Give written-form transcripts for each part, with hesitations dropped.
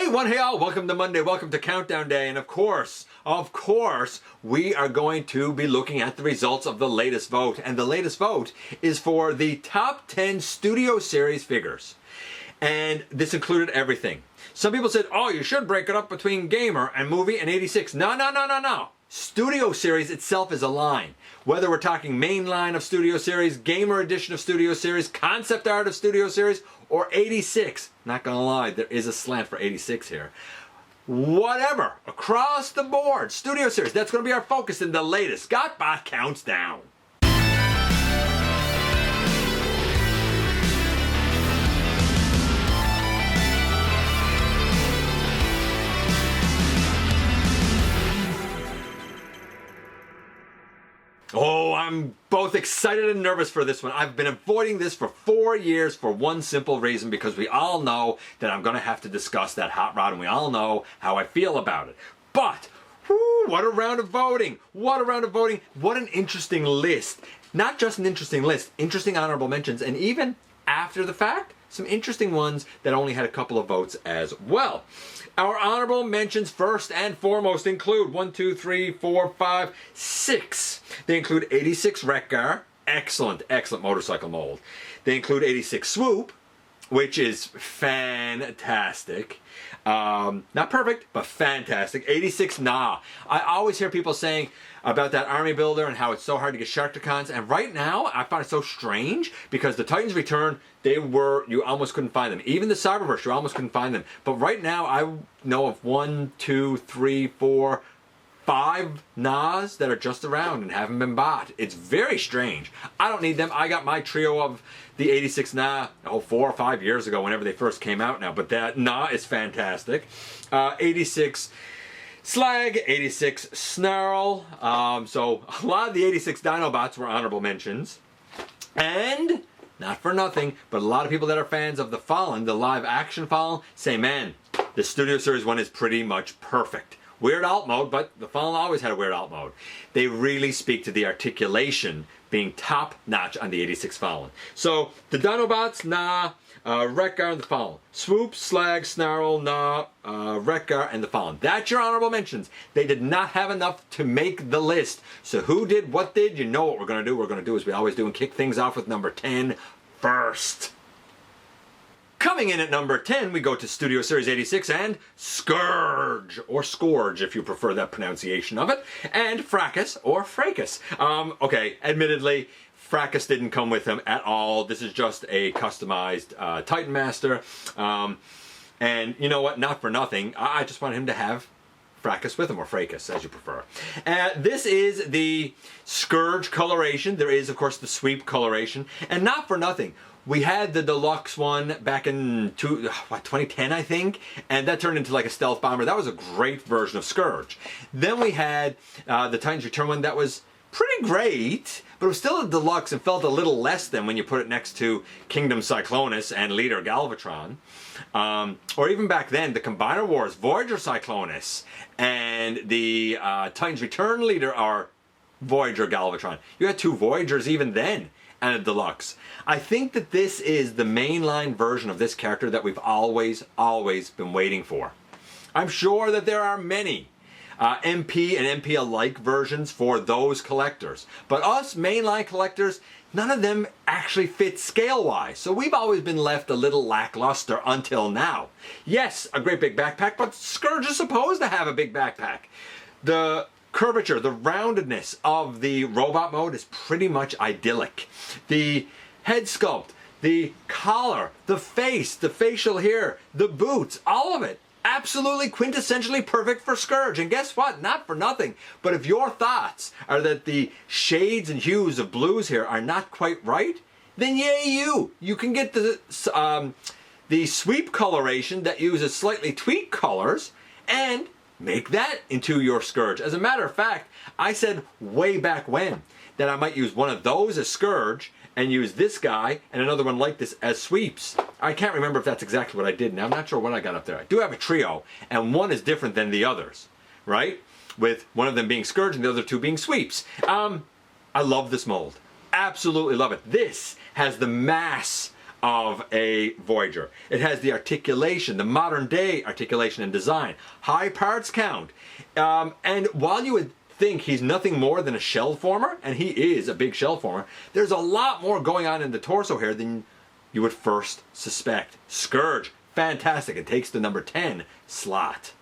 Hey one, hey all, welcome to Monday, welcome to Countdown Day, and of course, we are going to be looking at the results of the latest vote, and the latest vote is for the top 10 Studio Series figures. And this included everything. Some people said, oh, you should break it up between Gamer and Movie and 86. No. Studio Series itself is a line. Whether we're talking main line of Studio Series, Gamer Edition of Studio Series, Concept Art of Studio Series, or 86. Not gonna lie, there is a slant for 86 here. Whatever, across the board, Studio Series, that's gonna be our focus in the latest GotBot Counts Down. Oh, I'm both excited and nervous for this one. I've been avoiding this for 4 years for one simple reason, because we all know that I'm going to have to discuss that hot rod, and we all know how I feel about it. But, whoo, what a round of voting. What a round of voting. What an interesting list. Not just an interesting list, interesting honorable mentions, and even after the fact, some interesting ones that only had a couple of votes as well. Our honorable mentions first and foremost include 1, 2, 3, 4, 5, 6. They include 86 Wreck-Gar, excellent motorcycle mold. They include 86 Swoop, which is fantastic. Not perfect, but fantastic. 86 Nah. I always hear people saying about that army builder and how it's so hard to get Sharkticons, and right now I find it so strange because the Titans Return, you almost couldn't find them. Even the Cyberverse, you almost couldn't find them. But right now I know of 1, 2, 3, 4, 5 Nas that are just around and haven't been bought. It's very strange. I don't need them. I got my trio of the 86 Nah 4 or 5 years ago whenever they first came out now, but that Nah is fantastic. 86 Slag, 86 Snarl. So a lot of the 86 Dinobots were honorable mentions. And not for nothing, but a lot of people that are fans of the Fallen, the live action Fallen, say, man, the Studio Series one is pretty much perfect. Weird alt mode, but the Fallen always had a weird alt mode. They really speak to the articulation being top notch on the 86 Fallen. So the Dinobots, Nah, Wreck-Gar and the Fallen. Swoop, Slag, Snarl, Nah, Wreck-Gar and the Fallen. That's your honorable mentions. They did not have enough to make the list. So who did, what did? You know what we're going to do. We're going to do as we always do and kick things off with number 10 first. Coming in at number 10, we go to Studio Series 86 and Scourge, or Scourge if you prefer that pronunciation of it, and Fracas, or Fracas. Okay, admittedly, Fracas didn't come with him at all. This is just a customized Titan Master. And you know what, not for nothing, I just wanted him to have Fracas with him, or Fracas, as you prefer. This is the Scourge coloration. There is, of course, the Sweep coloration. And not for nothing, we had the deluxe one back in 2010, I think, and that turned into like a stealth bomber. That was a great version of Scourge. Then we had the Titans Return one that was pretty great, but it was still a deluxe and felt a little less than when you put it next to Kingdom Cyclonus and Leader Galvatron. Or even back then, the Combiner Wars, Voyager Cyclonus, and the Titans Return Leader are Voyager Galvatron. You had 2 Voyagers even then, and a deluxe. I think that this is the mainline version of this character that we've always been waiting for. I'm sure that there are many MP and MP alike versions for those collectors, but us mainline collectors, none of them actually fit scale-wise, so we've always been left a little lackluster until now. Yes, a great big backpack, but Scourge is supposed to have a big backpack. The curvature, the roundedness of the robot mode is pretty much idyllic. The head sculpt, the collar, the face, the facial hair, the boots, all of it, absolutely quintessentially perfect for Scourge. And guess what? Not for nothing, but if your thoughts are that the shades and hues of blues here are not quite right, then yay you! You can get the Sweep coloration that uses slightly tweaked colors and make that into your Scourge. As a matter of fact, I said way back when that I might use one of those as Scourge and use this guy and another one like this as Sweeps. I can't remember if that's exactly what I did. Now I'm not sure what I got up there. I do have a trio, and one is different than the others, right? With one of them being Scourge and the other 2 being Sweeps. I love this mold. Absolutely love it. This has the mass of a Voyager. It has the articulation, the modern day articulation and design, high parts count, and while you would think he's nothing more than a shell former, and he is a big shell former, there's a lot more going on in the torso here than you would first suspect. Scourge, fantastic. It takes the number 10 slot.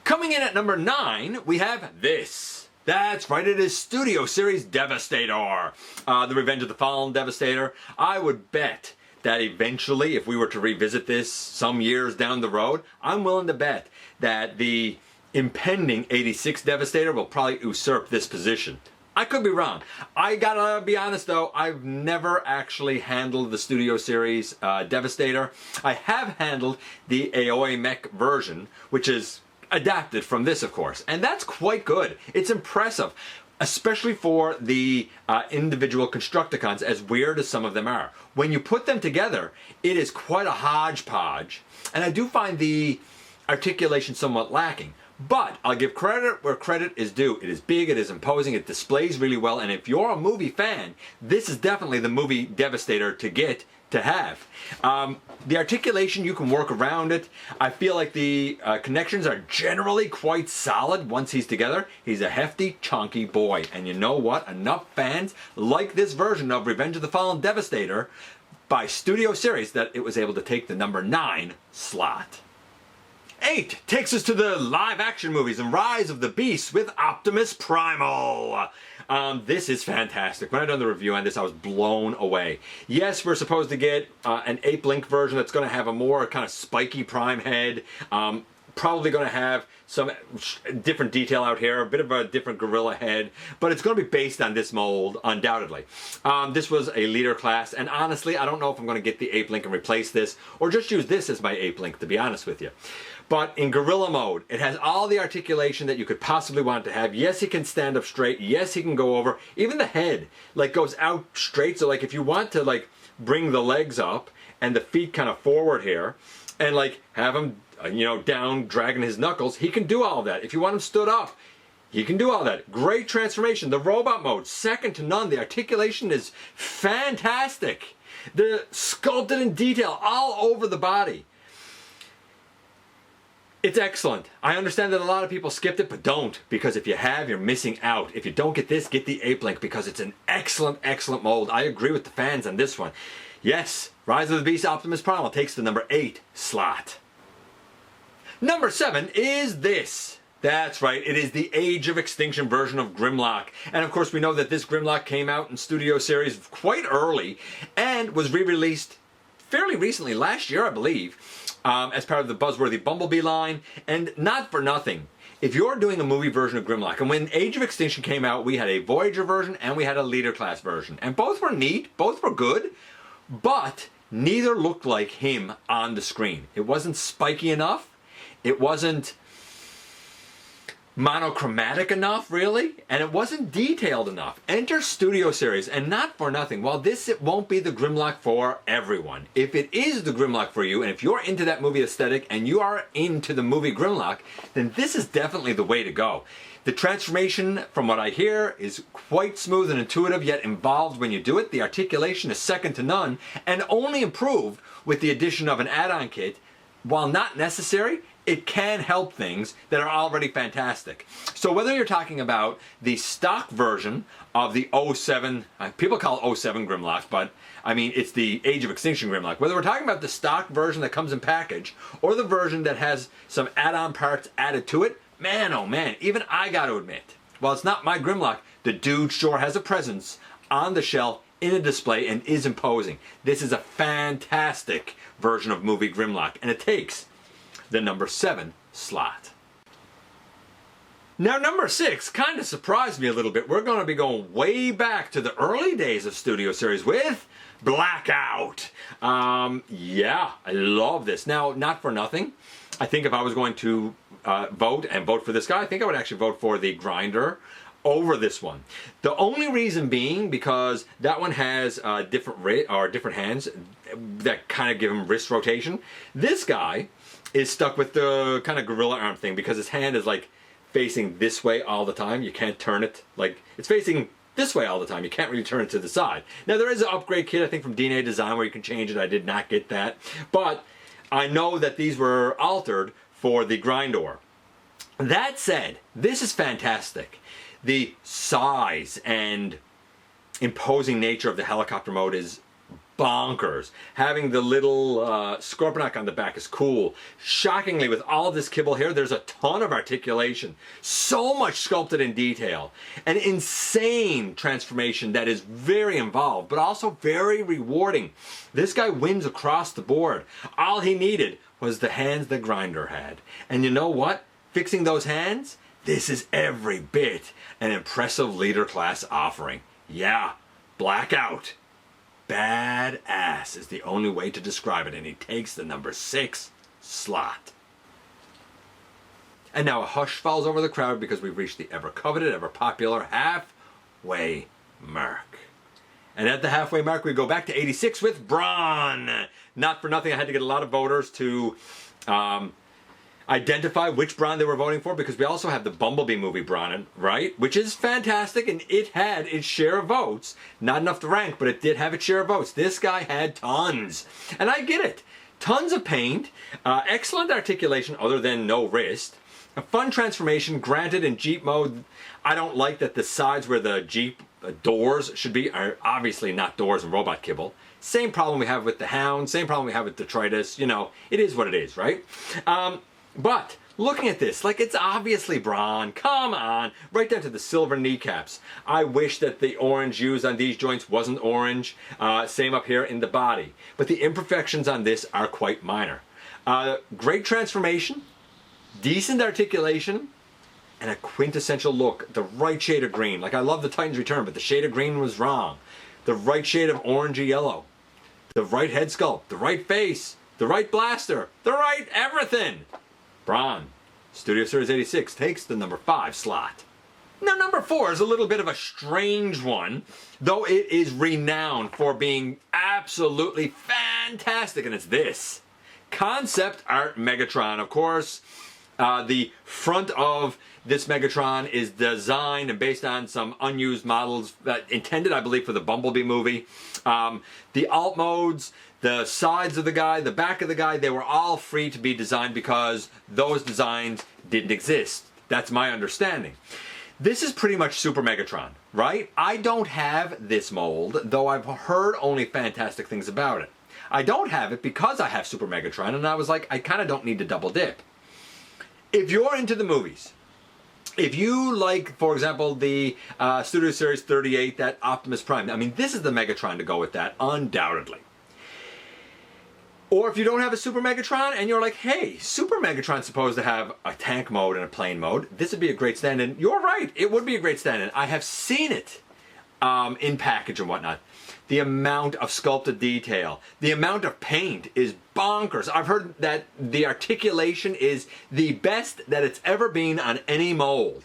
Coming in at number 9, we have this. That's right, it is Studio Series Devastator. The Revenge of the Fallen Devastator. I would bet that eventually, if we were to revisit this some years down the road, I'm willing to bet that the impending 86 Devastator will probably usurp this position. I could be wrong. I gotta be honest though, I've never actually handled the Studio Series Devastator. I have handled the Aoi Mech version, which is adapted from this, of course, and that's quite good. It's impressive, especially for the individual Constructicons, as weird as some of them are. When you put them together, it is quite a hodgepodge, and I do find the articulation somewhat lacking. But I'll give credit where credit is due. It is big, it is imposing, it displays really well, and if you're a movie fan, this is definitely the movie Devastator to have. The articulation, you can work around it. I feel like the connections are generally quite solid once he's together. He's a hefty, chunky boy. And you know what? Enough fans like this version of Revenge of the Fallen Devastator by Studio Series that it was able to take the number 9 slot. 8 takes us to the live action movies and Rise of the Beast with Optimus Primal. This is fantastic. When I done the review on this, I was blown away. Yes, we're supposed to get an ape-link version that's going to have a more kind of spiky prime head. Probably going to have some different detail out here, a bit of a different gorilla head, but it's going to be based on this mold, undoubtedly. This was a leader class, and honestly, I don't know if I'm going to get the ape-link and replace this, or just use this as my ape-link, to be honest with you. But in gorilla mode, it has all the articulation that you could possibly want to have. Yes, he can stand up straight. Yes, he can go over. Even the head, like, goes out straight. So, like, if you want to, like, bring the legs up and the feet kind of forward here and, like, have him, you know, down, dragging his knuckles, he can do all that. If you want him stood up, he can do all that. Great transformation. The robot mode, second to none. The articulation is fantastic. The sculpted in detail all over the body. It's excellent. I understand that a lot of people skipped it, but don't, because if you have, you're missing out. If you don't get this, get the ape-link, because it's an excellent, excellent mold. I agree with the fans on this one. Yes, Rise of the Beast Optimus Primal takes the number 8 slot. Number 7 is this. That's right, it is the Age of Extinction version of Grimlock. And of course we know that this Grimlock came out in Studio Series quite early and was re-released fairly recently, last year I believe, as part of the buzzworthy Bumblebee line. And not for nothing, if you're doing a movie version of Grimlock, and when Age of Extinction came out, we had a Voyager version and we had a Leader Class version. And both were neat, both were good, but neither looked like him on the screen. It wasn't spiky enough, it wasn't monochromatic enough, really, and it wasn't detailed enough. Enter Studio Series, and not for nothing, while this it won't be the Grimlock for everyone. If it is the Grimlock for you, and if you're into that movie aesthetic and you are into the movie Grimlock, then this is definitely the way to go. The transformation, from what I hear, is quite smooth and intuitive, yet involved when you do it. The articulation is second to none, and only improved with the addition of an add-on kit. While not necessary, it can help things that are already fantastic. So whether you're talking about the stock version of the 07, people call it 07 Grimlock, but I mean it's the Age of Extinction Grimlock. Whether we're talking about the stock version that comes in package or the version that has some add-on parts added to it, man oh man, even I got to admit, while it's not my Grimlock, the dude sure has a presence on the shelf in a display and is imposing. This is a fantastic version of movie Grimlock, and it takes the number 7 slot. Now number 6 kind of surprised me a little bit. We're going to be going way back to the early days of Studio Series with Blackout. Yeah, I love this. Now, not for nothing, I think if I was going to vote for this guy, I think I would actually vote for the Grinder over this one. The only reason being because that one has different hands that kind of give him wrist rotation. This guy is stuck with the kind of gorilla arm thing because his hand is like facing this way all the time. You can't turn it. Like, it's facing this way all the time. You can't really turn it to the side. Now there is an upgrade kit, I think from DNA Design, where you can change it. I did not get that. But I know that these were altered for the Grindor. That said, this is fantastic. The size and imposing nature of the helicopter mode is bonkers. Having the little Scorponok on the back is cool. Shockingly, with all this kibble here, there's a ton of articulation. So much sculpted in detail. An insane transformation that is very involved, but also very rewarding. This guy wins across the board. All he needed was the hands the Grinder had. And you know what? Fixing those hands, this is every bit an impressive leader class offering. Yeah, Blackout. Badass is the only way to describe it, and he takes the number 6 slot. And now a hush falls over the crowd because we've reached the ever-coveted, ever-popular halfway mark. And at the halfway mark, we go back to 86 with Brawn. Not for nothing, I had to get a lot of voters to identify which Brawn they were voting for, because we also have the Bumblebee movie Brawn, right? Which is fantastic, and it had its share of votes. Not enough to rank, but it did have its share of votes. This guy had tons. And I get it. Tons of paint, excellent articulation other than no wrist, a fun transformation, granted in Jeep mode. I don't like that the sides where the Jeep doors should be are obviously not doors and robot kibble. Same problem we have with the Hound, same problem we have with the Tortoise. You know, it is what it is, right? But looking at this, like, it's obviously Brawn. Come on, right down to the silver kneecaps. I wish that the orange used on these joints wasn't orange. Same up here in the body. But the imperfections on this are quite minor. Great transformation, decent articulation, and a quintessential look. The right shade of green. Like, I love the Titan's Return, but the shade of green was wrong. The right shade of orangey yellow. The right head sculpt. The right face. The right blaster. The right everything. Brawn, Studio Series 86, takes the number 5 slot. Now, number 4 is a little bit of a strange one, though it is renowned for being absolutely fantastic, and it's this. Concept art Megatron. Of course, the front of this Megatron is designed and based on some unused models intended, I believe, for the Bumblebee movie. The alt modes, the sides of the guy, the back of the guy, they were all free to be designed because those designs didn't exist. That's my understanding. This is pretty much Super Megatron, right? I don't have this mold, though I've heard only fantastic things about it. I don't have it because I have Super Megatron, and I was like, I kind of don't need to double dip. If you're into the movies, if you like, for example, the Studio Series 38, that Optimus Prime, I mean, this is the Megatron to go with that, undoubtedly. Or if you don't have a Super Megatron and you're like, hey, Super Megatron's supposed to have a tank mode and a plane mode, this would be a great stand-in. You're right, it would be a great stand-in. I have seen it in package and whatnot. The amount of sculpted detail, the amount of paint is bonkers. I've heard that the articulation is the best that it's ever been on any mold.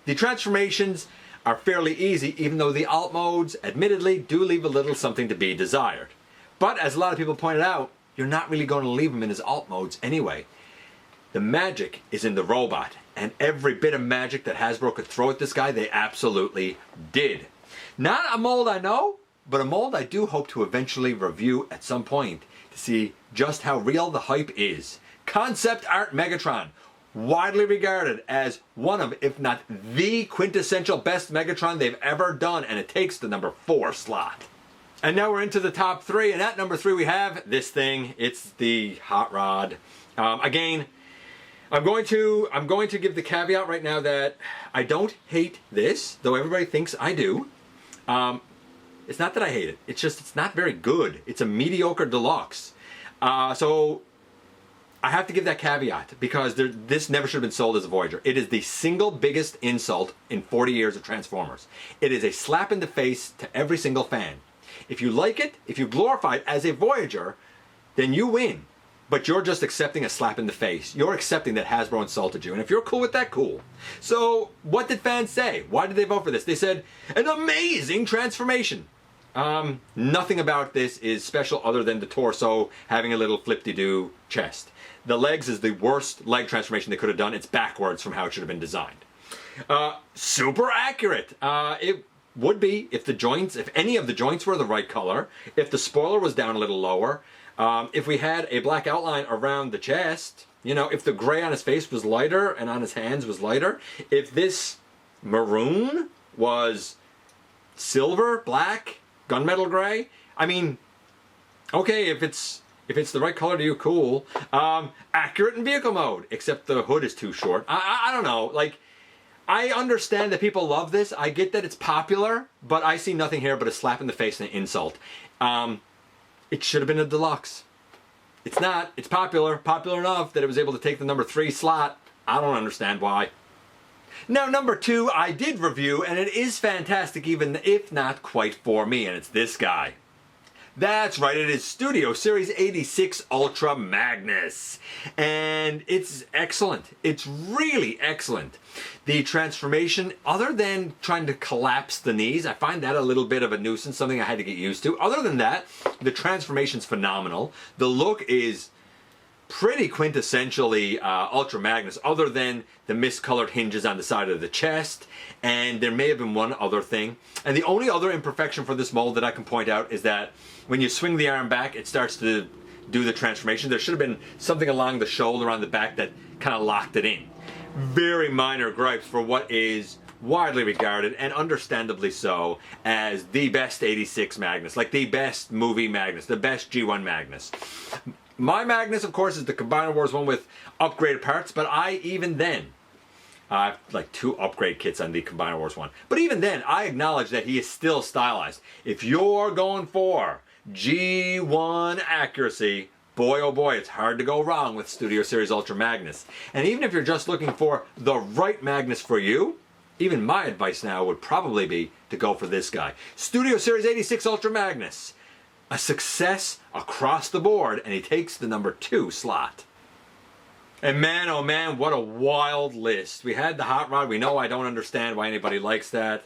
The transformations are fairly easy, even though the alt modes, admittedly, do leave a little something to be desired. But as a lot of people pointed out, you're not really going to leave him in his alt modes anyway. The magic is in the robot, and every bit of magic that Hasbro could throw at this guy, they absolutely did. Not a mold I know, but a mold I do hope to eventually review at some point to see just how real the hype is. Concept art Megatron, widely regarded as one of, if not the quintessential best Megatron they've ever done, and it takes the number 4 slot. And now we're into the top 3, and at number 3 we have this thing. It's the Hot Rod. Again, I'm going to give the caveat right now that I don't hate this, though everybody thinks I do. It's not that I hate it. It's just it's not very good. It's a mediocre deluxe. So I have to give that caveat because this never should have been sold as a Voyager. It is the single biggest insult in 40 years of Transformers. It is a slap in the face to every single fan. If you like it, if you glorify it as a Voyager, then you win. But you're just accepting a slap in the face. You're accepting that Hasbro insulted you. And if you're cool with that, cool. So what did fans say? Why did they vote for this? They said, an amazing transformation. Nothing about this is special other than the torso having a little flip-de-doo chest. The legs is the worst leg transformation they could have done. It's backwards from how it should have been designed. Super accurate. It would be if the joints, if any of the joints were the right color, if the spoiler was down a little lower, if we had a black outline around the chest, you know, if the gray on his face was lighter and on his hands was lighter, if this maroon was silver, black, gunmetal gray, I mean, okay, if it's the right color to you, cool. Accurate in vehicle mode, except the hood is too short. I don't know, like, I understand that people love this. I get that it's popular, but I see nothing here but a slap in the face and an insult. It should have been a deluxe. It's not. It's popular. Popular enough that it was able to take the number 3 slot. I don't understand why. Now, number 2 I did review, and it is fantastic, even if not quite for me, and it's this guy. That's right, it is Studio Series 86 Ultra Magnus. And it's excellent. It's really excellent. The transformation, other than trying to collapse the knees, I find that a little bit of a nuisance, something I had to get used to. Other than that, the transformation's phenomenal. The look is pretty quintessentially Ultra Magnus, other than the miscolored hinges on the side of the chest, and there may have been one other thing. And the only other imperfection for this mold that I can point out is that when you swing the arm back, it starts to do the transformation. There should have been something along the shoulder on the back that kind of locked it in. Very minor gripes for what is widely regarded, and understandably so, as the best 86 Magnus, like the best movie Magnus, the best G1 Magnus. My Magnus, of course, is the Combiner Wars one with upgraded parts, but even then, I have like 2 upgrade kits on the Combiner Wars one. But even then, I acknowledge that he is still stylized. If you're going for G1 accuracy, boy oh boy, it's hard to go wrong with Studio Series Ultra Magnus. And even if you're just looking for the right Magnus for you, even my advice now would probably be to go for this guy. Studio Series 86 Ultra Magnus. A success across the board, and he takes the number 2 slot. And man, oh man, what a wild list. We had the Hot Rod. We know I don't understand why anybody likes that.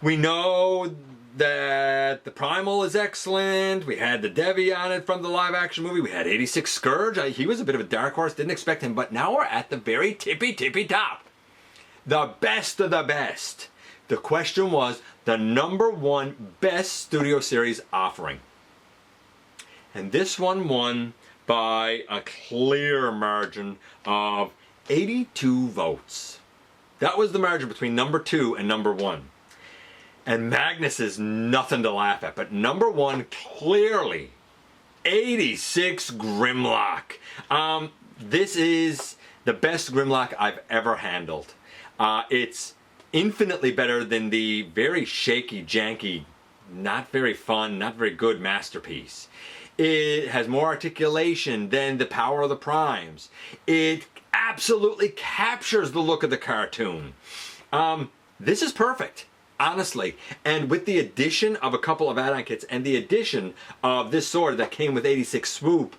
We know that the Primal is excellent. We had the Devi on it from the live action movie. We had 86 Scourge. He was a bit of a dark horse. Didn't expect him, but now we're at the very tippy top. The best of the best. The question was the number 1 best Studio Series offering. And this one won by a clear margin of 82 votes. That was the margin between number 2 and number 1. And Magnus is nothing to laugh at, but number 1 clearly 86 Grimlock. This is the best Grimlock I've ever handled. It's infinitely better than the very shaky, janky, not very fun, not very good Masterpiece. It has more articulation than the Power of the Primes. It absolutely captures the look of the cartoon. This is perfect, honestly. And with the addition of a couple of add-on kits and the addition of this sword that came with 86 Swoop,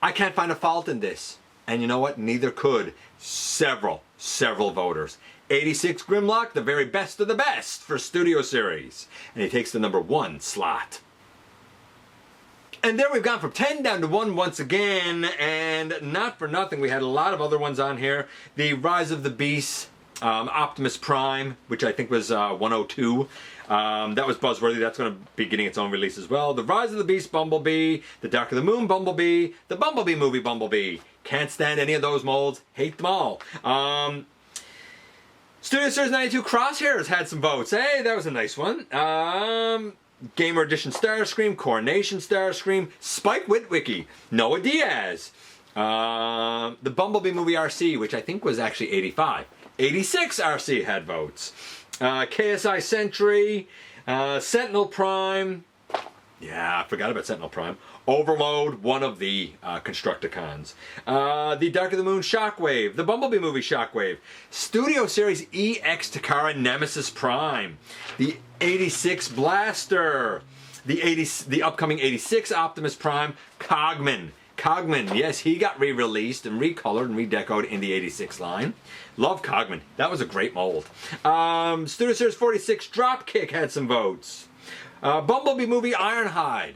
I can't find a fault in this. And you know what? Neither could several voters. 86 Grimlock, the very best of the best for Studio Series. And he takes the number 1 slot. And there we've gone from 10 down to 1 once again, and not for nothing, we had a lot of other ones on here. The Rise of the Beast, Optimus Prime, which I think was 102. That was buzzworthy. That's going to be getting its own release as well. The Rise of the Beast Bumblebee, the Dark of the Moon Bumblebee, the Bumblebee movie Bumblebee. Can't stand any of those molds. Hate them all. Studio Series 92 Crosshairs had some votes. Hey, that was a nice one. Gamer Edition Starscream, Coronation Starscream, Spike Witwicky, Noah Diaz, the Bumblebee movie RC, which I think was actually 85. 86 RC had votes. KSI Sentry, Sentinel Prime, yeah, I forgot about Sentinel Prime. Overload, one of the Constructicons. The Dark of the Moon Shockwave, the Bumblebee movie Shockwave, Studio Series EX Takara Nemesis Prime, the 86 Blaster, the upcoming 86 Optimus Prime Cogman. Cogman, yes, he got re-released and recolored and redecoed in the 86 line. Love Cogman. That was a great mold. Studio Series 46 Dropkick had some votes. Bumblebee movie Ironhide.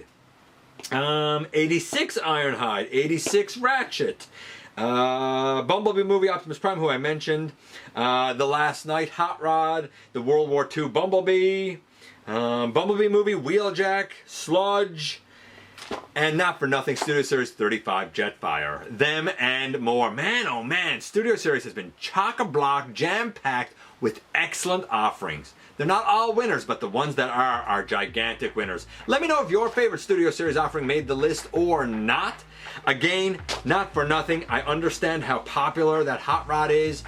86 Ironhide, 86 Ratchet, Bumblebee movie Optimus Prime, who I mentioned, The Last Night Hot Rod, the World War II Bumblebee, Bumblebee movie Wheeljack, Sludge, and not for nothing, Studio Series 35 Jetfire. Them and more. Man, oh man, Studio Series has been chock-a-block, jam-packed with excellent offerings. They're not all winners, but the ones that are gigantic winners. Let me know if your favorite Studio Series offering made the list or not. Again, not for nothing, I understand how popular that Hot Rod is.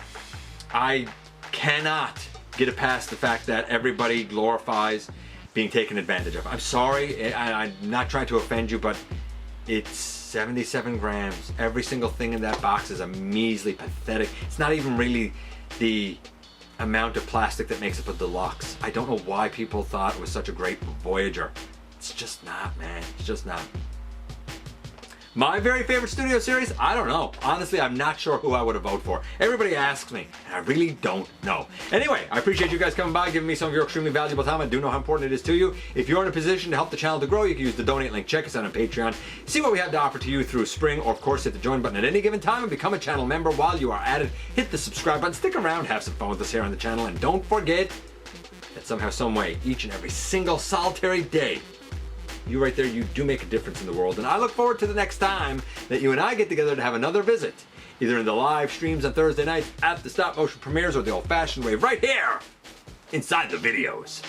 I cannot get it past the fact that everybody glorifies being taken advantage of. I'm sorry, I'm not trying to offend you, but it's 77 grams. Every single thing in that box is a measly, pathetic. It's not even really the amount of plastic that makes it a deluxe. I don't know why people thought it was such a great Voyager. It's just not, man. It's just not. My very favorite Studio Series? I don't know. Honestly, I'm not sure who I would have voted for. Everybody asks me, and I really don't know. Anyway, I appreciate you guys coming by, giving me some of your extremely valuable time. I do know how important it is to you. If you're in a position to help the channel to grow, you can use the donate link. Check us out on Patreon. See what we have to offer to you through Spring, or of course, hit the join button at any given time and become a channel member. While you are at it, hit the subscribe button, stick around, have some fun with us here on the channel, and don't forget that somehow, some way, each and every single solitary day, you right there, you do make a difference in the world. And I look forward to the next time that you and I get together to have another visit, either in the live streams on Thursday nights, at the stop motion premieres, or the old fashioned way right here inside the videos.